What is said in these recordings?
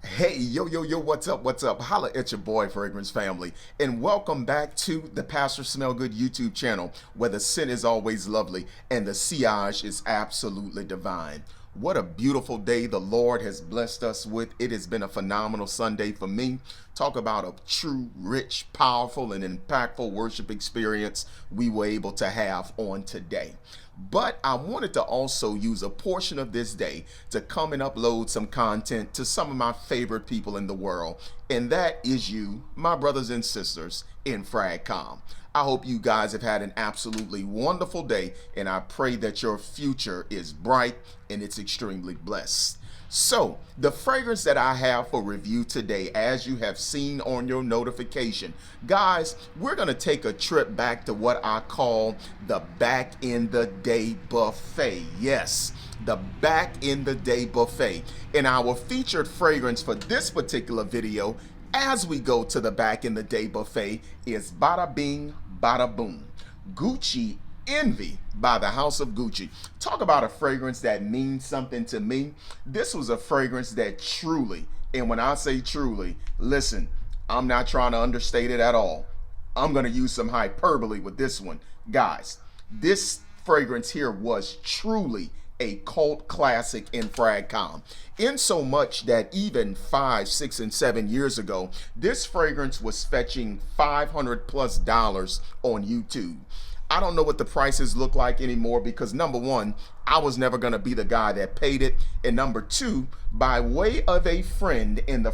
Hey, yo, what's up? What's up? Holla at your boy, Fragrance Family, and welcome back to the Pastor Smell Good YouTube channel, where the scent is always lovely and the sillage is absolutely divine. What a beautiful day the Lord has blessed us with. It has been a phenomenal Sunday for me. Talk about a true, rich, powerful, and impactful worship experience we were able to have on today. But I wanted to also use a portion of this day to come and upload some content to some of my favorite people in the world. And that is you, my brothers and sisters in FragCom. I hope you guys have had an absolutely wonderful day, and I pray that your future is bright and it's extremely blessed. So, the fragrance that I have for review today, as you have seen on your notification, guys, we're going to take a trip back to what I call the back in the day buffet. Yes, the back in the day buffet. And our featured fragrance for this particular video, as we go to the back in the day buffet, is Bada Bing, Bada Boom, Gucci Envy by the House of Gucci. Talk about a fragrance that means something to me. This was a fragrance that truly, and when I say truly, listen, I'm not trying to understate it at all. I'm going to use some hyperbole with this one. Guys, this fragrance here was truly a cult classic in FragCom. In so much that even 5, 6, and 7 years ago, this fragrance was fetching $500+ on YouTube. I don't know what the prices look like anymore because number one, I was never going to be the guy that paid it. And number two, by way of a friend in the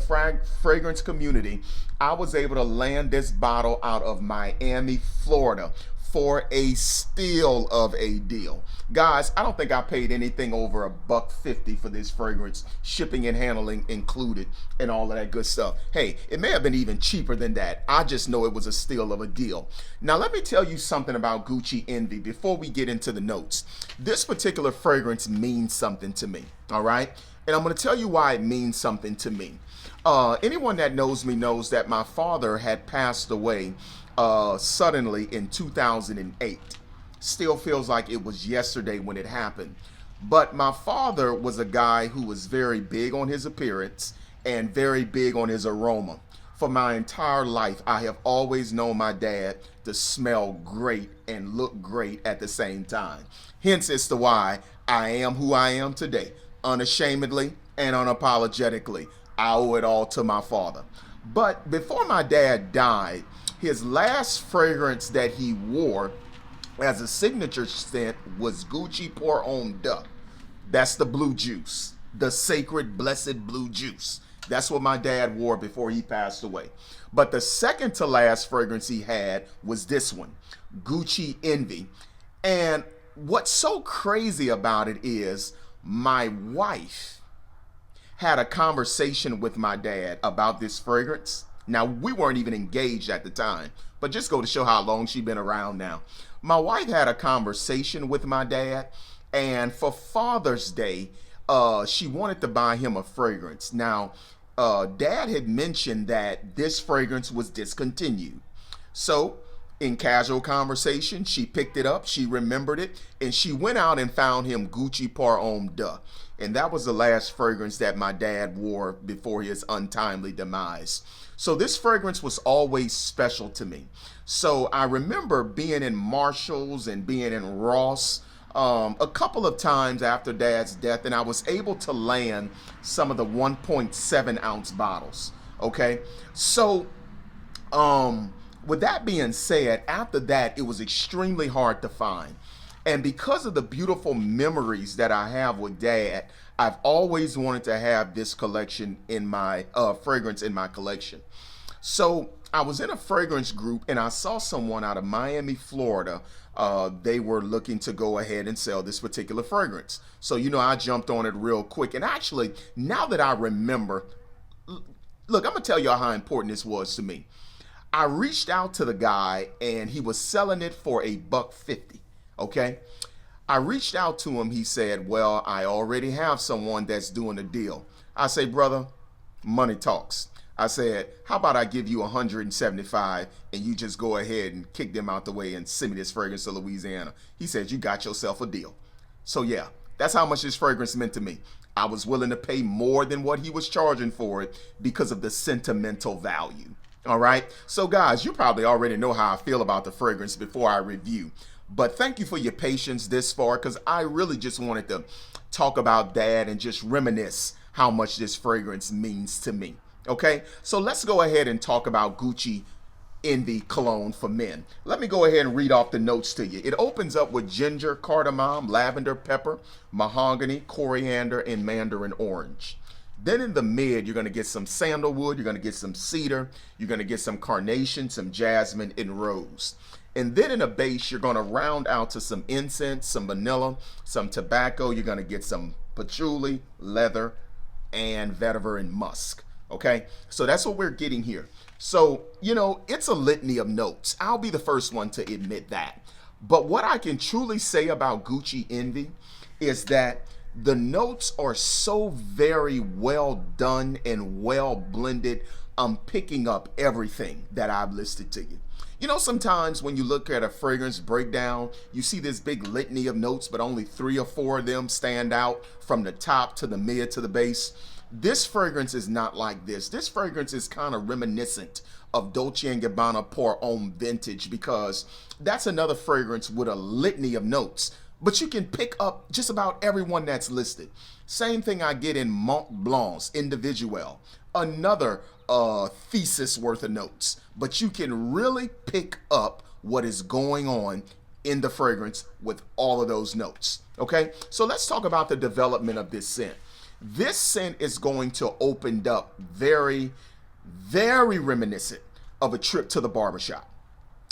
fragrance community, I was able to land this bottle out of Miami, Florida for a steal of a deal. Guys, I don't think I paid anything over $1.50 for this fragrance, shipping and handling included, and all of that good stuff. Hey, it may have been even cheaper than that. I just know it was a steal of a deal. Now, let me tell you something about Gucci Envy before we get into the notes. This particular fragrance means something to me, all right? And I'm going to tell you why it means something to me. Anyone that knows me knows that my father had passed away suddenly in 2008. Still feels like it was yesterday when it happened. But my father was a guy who was very big on his appearance and very big on his aroma. For my entire life, I have always known my dad to smell great and look great at the same time. Hence as to why I am who I am today, unashamedly and unapologetically. I owe it all to my father. But before my dad died, his last fragrance that he wore as a signature scent was Gucci Pour Homme Deux. That's the blue juice, the sacred, blessed blue juice. That's what my dad wore before he passed away. But the second to last fragrance he had was this one, Gucci Envy. And what's so crazy about it is my wife had a conversation with my dad about this fragrance. Now, we weren't even engaged at the time, but just go to show how long she'd been around now. My wife had a conversation with my dad, and for Father's Day, she wanted to buy him a fragrance. Now, Dad had mentioned that this fragrance was discontinued. So, in casual conversation, she picked it up, she remembered it, and she went out and found him Gucci Pour Homme Deux. And that was the last fragrance that my dad wore before his untimely demise. So this fragrance was always special to me. So I remember being in Marshall's and being in Ross a couple of times after Dad's death, and I was able to land some of the 1.7 ounce bottles. Okay, so with that being said, after that, it was extremely hard to find. And because of the beautiful memories that I have with Dad, I've always wanted to have this collection in my fragrance in my collection. So I was in a fragrance group and I saw someone out of Miami, Florida. They were looking to go ahead and sell this particular fragrance. So, I jumped on it real quick. And actually, now that I remember, look, I'm going to tell y'all how important this was to me. I reached out to the guy and he was selling it for $1.50. Okay. I reached out to him. He said, well, I already have someone that's doing a deal. I say, brother, money talks. I said, how about I give you 175 and you just go ahead and kick them out the way and send me this fragrance to Louisiana. He said, you got yourself a deal. So yeah, that's how much this fragrance meant to me. I was willing to pay more than what he was charging for it because of the sentimental value. All right. So, guys, you probably already know how I feel about the fragrance before I review. But thank you for your patience this far, because I really just wanted to talk about that and just reminisce how much this fragrance means to me. Okay. So let's go ahead and talk about Gucci Envy cologne for men. Let me go ahead and read off the notes to you. It opens up with ginger, cardamom, lavender, pepper, mahogany, coriander, and mandarin orange. Then in the mid, you're going to get some sandalwood, you're going to get some cedar, you're going to get some carnation, some jasmine, and rose. And then in a base, you're going to round out to some incense, some vanilla, some tobacco. You're going to get some patchouli, leather, and vetiver and musk. Okay, so that's what we're getting here. So, it's a litany of notes. I'll be the first one to admit that. But what I can truly say about Gucci Envy is that the notes are so very well done and well blended. I'm picking up everything that I've listed to you. Sometimes when you look at a fragrance breakdown, you see this big litany of notes, but only 3 or 4 of them stand out from the top to the mid to the base. This fragrance is not like this. This fragrance is kind of reminiscent of Dolce & Gabbana Pour Homme Vintage, because that's another fragrance with a litany of notes. But you can pick up just about everyone that's listed. Same thing I get in Mont Blanc's Individuel. Another thesis worth of notes. But you can really pick up what is going on in the fragrance with all of those notes. Okay, so let's talk about the development of this scent. This scent is going to open up very, very reminiscent of a trip to the barbershop.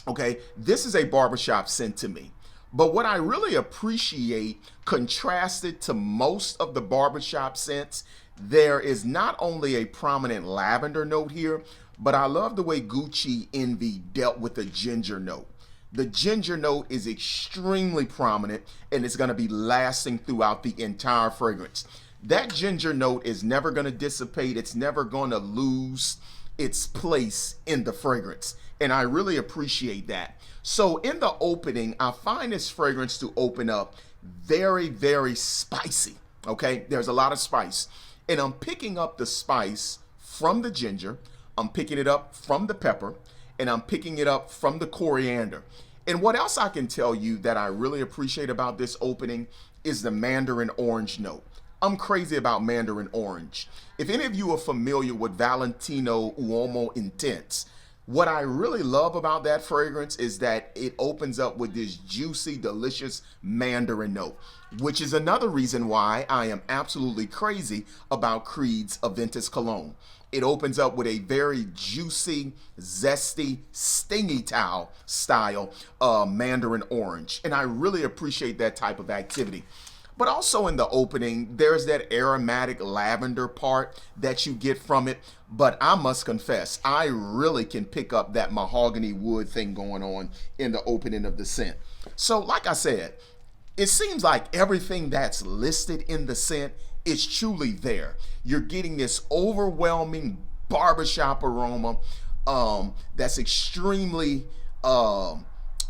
Okay, this is a barbershop scent to me. But what I really appreciate, contrasted to most of the barbershop scents, there is not only a prominent lavender note here, but I love the way Gucci Envy dealt with the ginger note. The ginger note is extremely prominent, and it's going to be lasting throughout the entire fragrance. That ginger note is never going to dissipate. It's never going to lose its place in the fragrance. And I really appreciate that. So in the opening, I find this fragrance to open up very, very spicy. Okay, there's a lot of spice. And I'm picking up the spice from the ginger. I'm picking it up from the pepper. And I'm picking it up from the coriander. And what else I can tell you that I really appreciate about this opening is the mandarin orange note. I'm crazy about mandarin orange. If any of you are familiar with Valentino Uomo Intense, what I really love about that fragrance is that it opens up with this juicy, delicious mandarin note, which is another reason why I am absolutely crazy about Creed's Aventus Cologne. It opens up with a very juicy, zesty, stingy style mandarin orange. And I really appreciate that type of activity. But also in the opening, there's that aromatic lavender part that you get from it. But I must confess, I really can pick up that mahogany wood thing going on in the opening of the scent. So like I said, it seems like everything that's listed in the scent is truly there. You're getting this overwhelming barbershop aroma that's extremely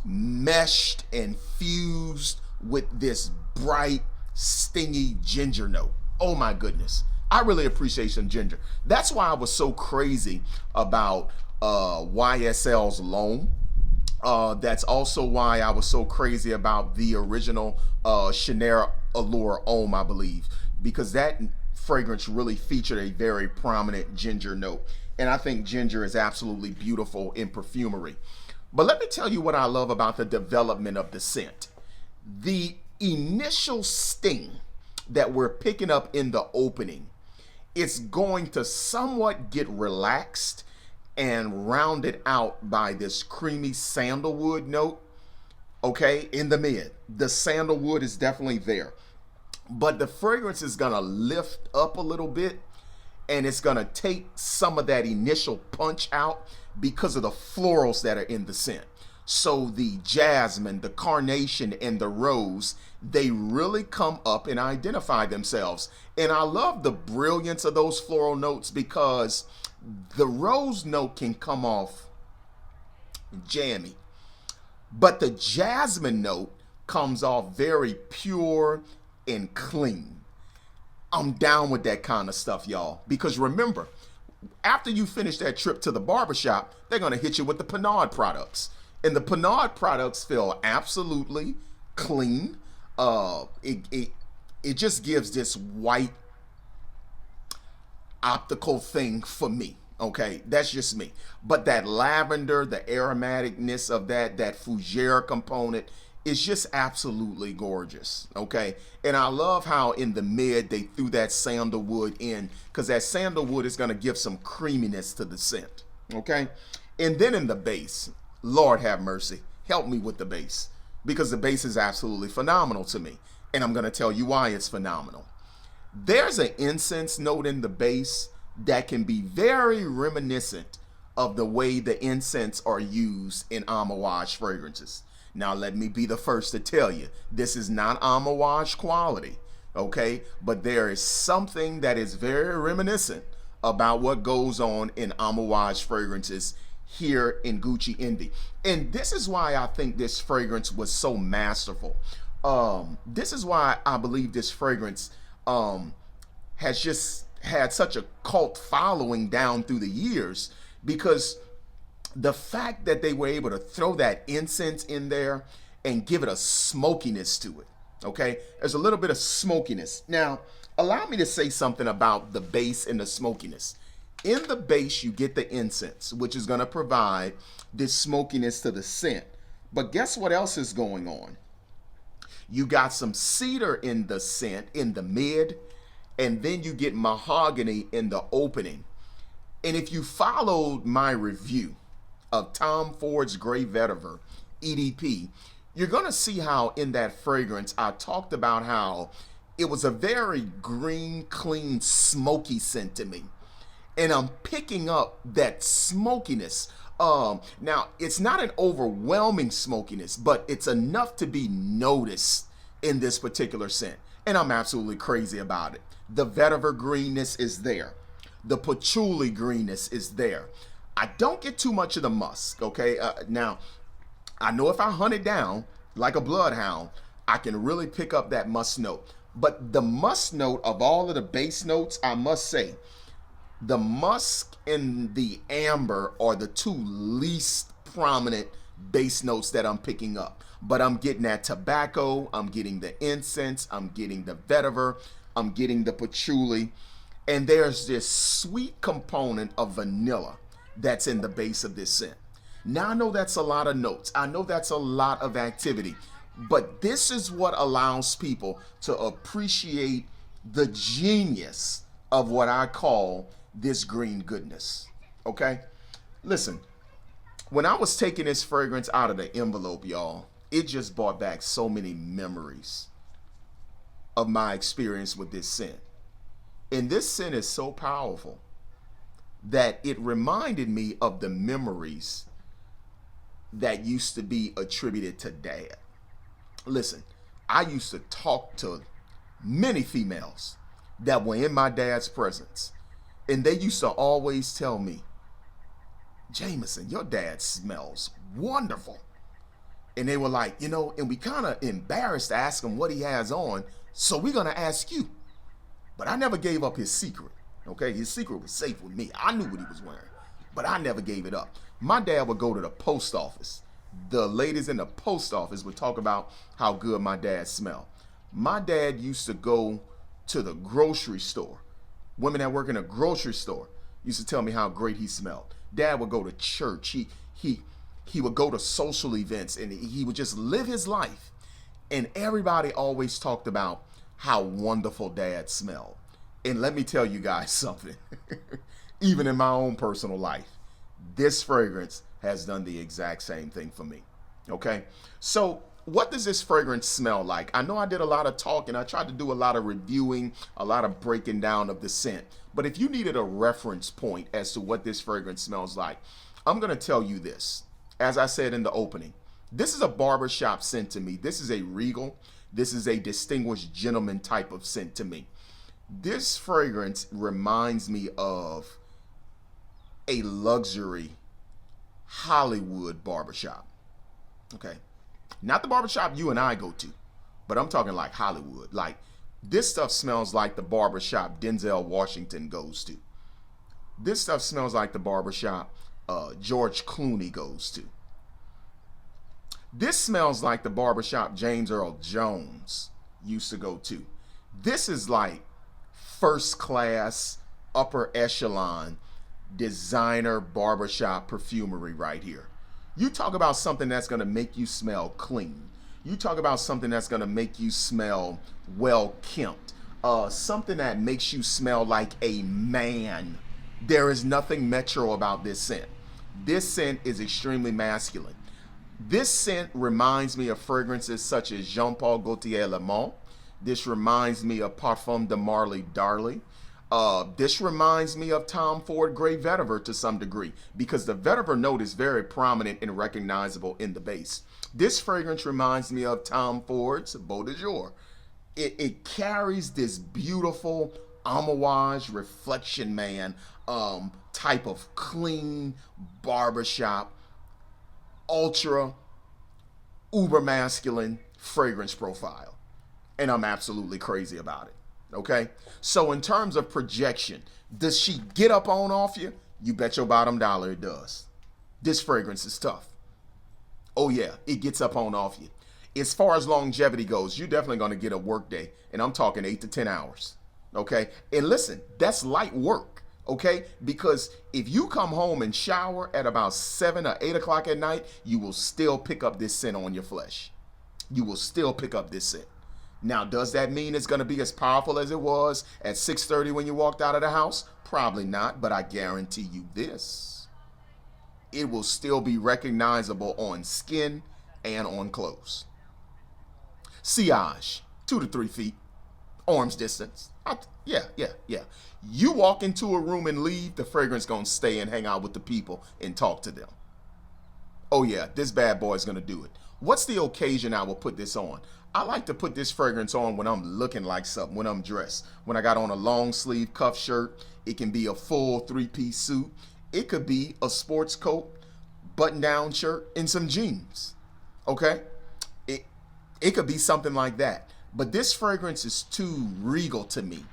meshed and fused with this bright, stingy ginger note. Oh my goodness. I really appreciate some ginger. That's why I was so crazy about YSL's L'Homme. That's also why I was so crazy about the original Chanel Allure Homme, I believe, because that fragrance really featured a very prominent ginger note. And I think ginger is absolutely beautiful in perfumery. But let me tell you what I love about the development of the scent. The initial sting that we're picking up in the opening, it's going to somewhat get relaxed and rounded out by this creamy sandalwood note. Okay, in the mid, the sandalwood is definitely there, but the fragrance is gonna lift up a little bit, and it's gonna take some of that initial punch out because of the florals that are in the scent. So the jasmine, the carnation, and the rose, they really come up and identify themselves. And I love the brilliance of those floral notes, because the rose note can come off jammy, but the jasmine note comes off very pure and clean. I'm down with that kind of stuff, y'all. Because remember, after you finish that trip to the barbershop, they're going to hit you with the Panaud products. And the Panaud products feel absolutely clean. It just gives this white optical thing for me. Okay, that's just me. But that lavender, the aromaticness of that fougere component is just absolutely gorgeous. Okay, and I love how in the mid they threw that sandalwood in, because that sandalwood is going to give some creaminess to the scent. Okay, and then in the base, Lord have mercy, help me with the base, because the base is absolutely phenomenal to me, and I'm going to tell you why it's phenomenal. There's an incense note in the base that can be very reminiscent of the way the incense are used in Amouage fragrances. Now, let me be the first to tell you, this is not Amouage quality, okay? But there is something that is very reminiscent about what goes on in Amouage fragrances here in Gucci Indie. And this is why I think this fragrance was so masterful. This is why I believe this fragrance has just had such a cult following down through the years, because the fact that they were able to throw that incense in there and give it a smokiness to it. Okay, there's a little bit of smokiness. Now, allow me to say something about the base and the smokiness. In the base, you get the incense, which is going to provide this smokiness to the scent. But guess what else is going on? You got some cedar in the scent in the mid, and then you get mahogany in the opening. And if you followed my review of Tom Ford's Grey Vetiver EDP, you're going to see how in that fragrance I talked about how it was a very green, clean, smoky scent to me. And I'm picking up that smokiness. Now, it's not an overwhelming smokiness, but it's enough to be noticed in this particular scent. And I'm absolutely crazy about it. The vetiver greenness is there. The patchouli greenness is there. I don't get too much of the musk, okay? Now, I know if I hunt it down like a bloodhound, I can really pick up that musk note. But the musk note of all of the base notes, I must say, the musk and the amber are the two least prominent base notes that I'm picking up. But I'm getting that tobacco, I'm getting the incense, I'm getting the vetiver, I'm getting the patchouli, and there's this sweet component of vanilla that's in the base of this scent. Now, I know that's a lot of notes. I know that's a lot of activity, but this is what allows people to appreciate the genius of what I call this green goodness. Okay? Listen, when I was taking this fragrance out of the envelope, y'all, it just brought back so many memories of my experience with this scent. And this scent is so powerful that it reminded me of the memories that used to be attributed to Dad. Listen, I used to talk to many females that were in my dad's presence, and they used to always tell me, Jameson, your dad smells wonderful. And they were like, and we kind of embarrassed to ask him what he has on, so we're going to ask you. But I never gave up his secret, okay? His secret was safe with me. I knew what he was wearing, but I never gave it up. My dad would go to the post office. The ladies in the post office would talk about how good my dad smelled. My dad used to go to the grocery store. Women that work in a grocery store used to tell me how great he smelled. Dad would go to church. He would go to social events, and he would just live his life. And everybody always talked about how wonderful Dad smelled. And let me tell you guys something. Even in my own personal life, this fragrance has done the exact same thing for me. Okay? So what does this fragrance smell like? I know I did a lot of talking. I tried to do a lot of reviewing, a lot of breaking down of the scent. But if you needed a reference point as to what this fragrance smells like, I'm going to tell you this. As I said in the opening, this is a barbershop scent to me. This is a regal. This is a distinguished gentleman type of scent to me. This fragrance reminds me of a luxury Hollywood barbershop. Okay. Not the barbershop you and I go to, but I'm talking like Hollywood. Like This stuff smells like the barbershop Denzel Washington goes to. This stuff smells like the barbershop George Clooney goes to. This smells like the barbershop James Earl Jones used to go to. This is like first class, upper echelon designer barbershop perfumery right here. You talk about something that's going to make you smell clean. You talk about something that's going to make you smell well kempt. Something that makes you smell like a man. There is nothing metro about this scent. This scent is extremely masculine. This scent reminds me of fragrances such as Jean Paul Gaultier Le Mans. This reminds me of Parfum de Marly Darly. This reminds me of Tom Ford Grey Vetiver to some degree, because the vetiver note is very prominent and recognizable in the base. This fragrance reminds me of Tom Ford's Beau de Jour. It carries this beautiful amouage reflection man type of clean barbershop, ultra uber masculine fragrance profile. And I'm absolutely crazy about it. Okay? So in terms of projection, does she get up on off you? You bet your bottom dollar it does. This fragrance is tough. Oh yeah, it gets up on off you. As far as longevity goes, you're definitely going to get a work day, and I'm talking 8 to 10 hours. Okay? And listen, that's light work. Okay? Because if you come home and shower at about 7 or 8 o'clock at night, you will still pick up this scent on your flesh. You will still pick up this scent. Now, does that mean it's going to be as powerful as it was at 6:30 when you walked out of the house? Probably not, but I guarantee you this. It will still be recognizable on skin and on clothes. Sillage, 2 to 3 feet, arm's distance. Yeah. You walk into a room and leave, the fragrance going to stay and hang out with the people and talk to them. Oh yeah, this bad boy is going to do it. What's the occasion I will put this on? I like to put this fragrance on when I'm looking like something, when I'm dressed. When I got on a long sleeve cuff shirt, it can be a full 3-piece suit. It could be a sports coat, button down shirt, and some jeans. Okay? It could be something like that. But this fragrance is too regal to me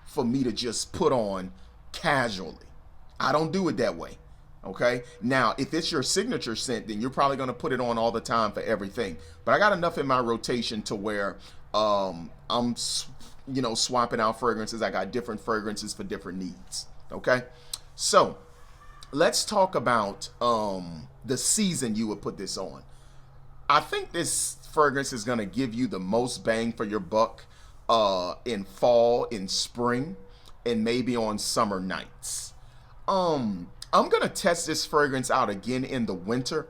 for me to just put on casually. I don't do it that way. Okay? Now, if it's your signature scent, then you're probably going to put it on all the time for everything. But I got enough in my rotation to where I'm, swapping out fragrances. I got different fragrances for different needs. Okay? So, let's talk about the season you would put this on. I think this fragrance is going to give you the most bang for your buck in fall, in spring, and maybe on summer nights. I'm going to test this fragrance out again in the winter,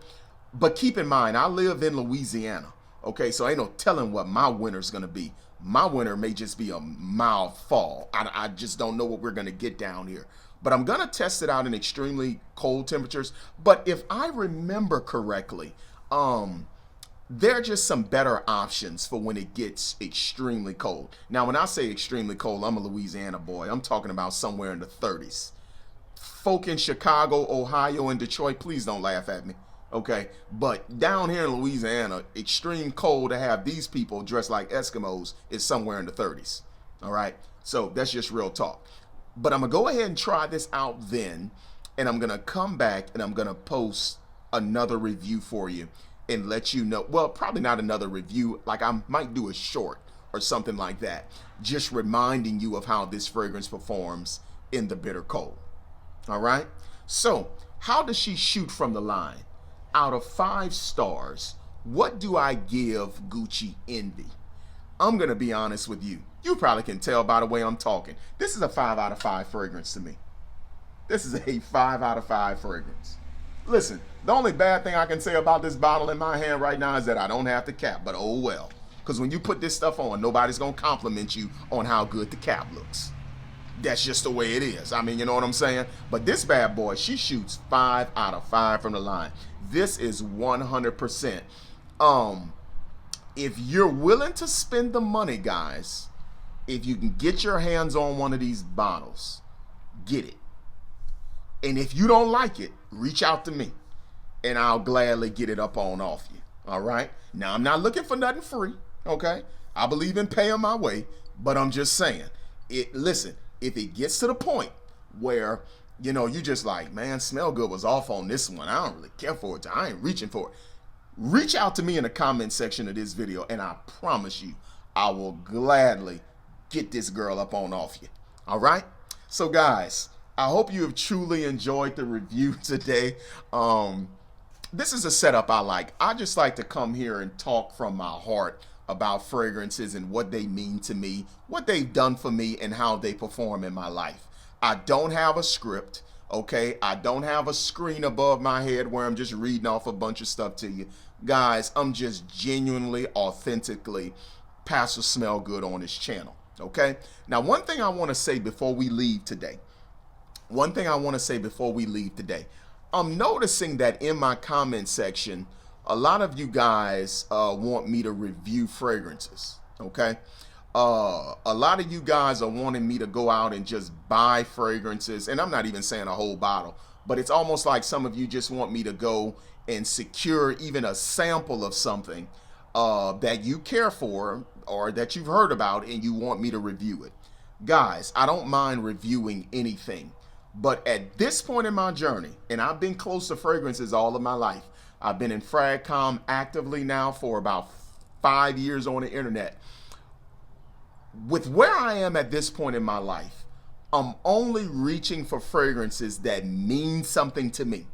but keep in mind, I live in Louisiana, okay? So ain't no telling what my winter's going to be. My winter may just be a mild fall. I just don't know what we're going to get down here. But I'm going to test it out in extremely cold temperatures. But if I remember correctly, there are just some better options for when it gets extremely cold. Now, when I say extremely cold, I'm a Louisiana boy. I'm talking about somewhere in the 30s. Folk in Chicago, Ohio, and Detroit, please don't laugh at me, okay? But down here in Louisiana, extreme cold to have these people dressed like Eskimos is somewhere in the 30s, all right? So that's just real talk. But I'm going to go ahead and try this out then, and I'm going to come back and I'm going to post another review for you and let you know. Well, probably not another review. Like I might do a short or something like that, just reminding you of how this fragrance performs in the bitter cold. All right. So how does she shoot from the line? Out of 5 stars, what do I give Gucci Envy? I'm going to be honest with you. You probably can tell by the way I'm talking. This is a 5 out of 5 fragrance to me. This is a 5 out of 5 fragrance. Listen, the only bad thing I can say about this bottle in my hand right now is that I don't have the cap, but oh well. Because when you put this stuff on, nobody's going to compliment you on how good the cap looks. That's just the way it is. I mean, you know what I'm saying? But this bad boy, she shoots 5 out of 5 from the line. This is 100%. If you're willing to spend the money, guys, if you can get your hands on one of these bottles, get it. And if you don't like it, reach out to me and I'll gladly get it up on off you. All right? Now, I'm not looking for nothing free, okay? I believe in paying my way, but I'm just saying, listen, if it gets to the point where, you just like, man, Smell Good was off on this one, I don't really care for it, I ain't reaching for it. Reach out to me in the comment section of this video, and I promise you, I will gladly get this girl up on off you. All right? So guys, I hope you have truly enjoyed the review today. This is a setup I like. I just like to come here and talk from my heart about fragrances and what they mean to me, what they've done for me, and how they perform in my life. I don't have a script, okay? I don't have a screen above my head where I'm just reading off a bunch of stuff to you. Guys, I'm just genuinely, authentically Pastor Smell Good on this channel, okay? Now, one thing I want to say before we leave today, I'm noticing that in my comment section, a lot of you guys want me to review fragrances, okay? A lot of you guys are wanting me to go out and just buy fragrances, and I'm not even saying a whole bottle, but it's almost like some of you just want me to go and secure even a sample of something that you care for or that you've heard about and you want me to review it. Guys, I don't mind reviewing anything. But at this point in my journey, and I've been close to fragrances all of my life, I've been in FragCom actively now for about 5 years on the internet. With where I am at this point in my life, I'm only reaching for fragrances that mean something to me.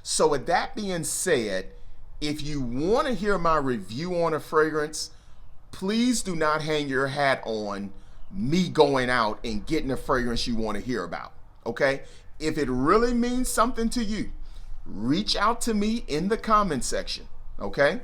So with that being said, if you want to hear my review on a fragrance, please do not hang your hat on me going out and getting a fragrance you want to hear about. Okay, if it really means something to you, reach out to me in the comment section. Okay,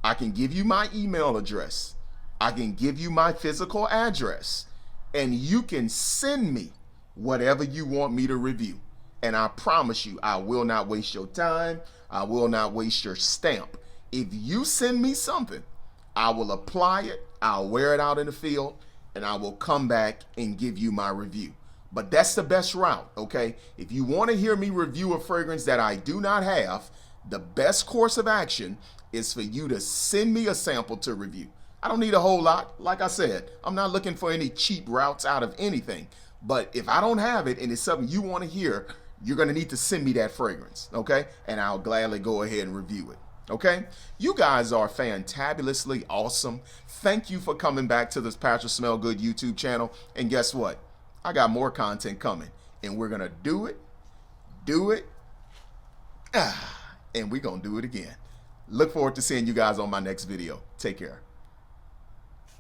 I can give you my email address, I can give you my physical address, and you can send me whatever you want me to review. And I promise you, I will not waste your time, I will not waste your stamp. If you send me something, I will apply it, I'll wear it out in the field, and I will come back and give you my review. But that's the best route, okay? If you want to hear me review a fragrance that I do not have, the best course of action is for you to send me a sample to review. I don't need a whole lot. Like I said, I'm not looking for any cheap routes out of anything. But if I don't have it and it's something you want to hear, you're going to need to send me that fragrance, okay? And I'll gladly go ahead and review it. Okay, you guys are fantabulously awesome. Thank you for coming back to this Pastor Smell Good YouTube channel. And guess what? I got more content coming, and we're gonna do it, and we're gonna do it again. Look forward to seeing you guys on my next video. Take care.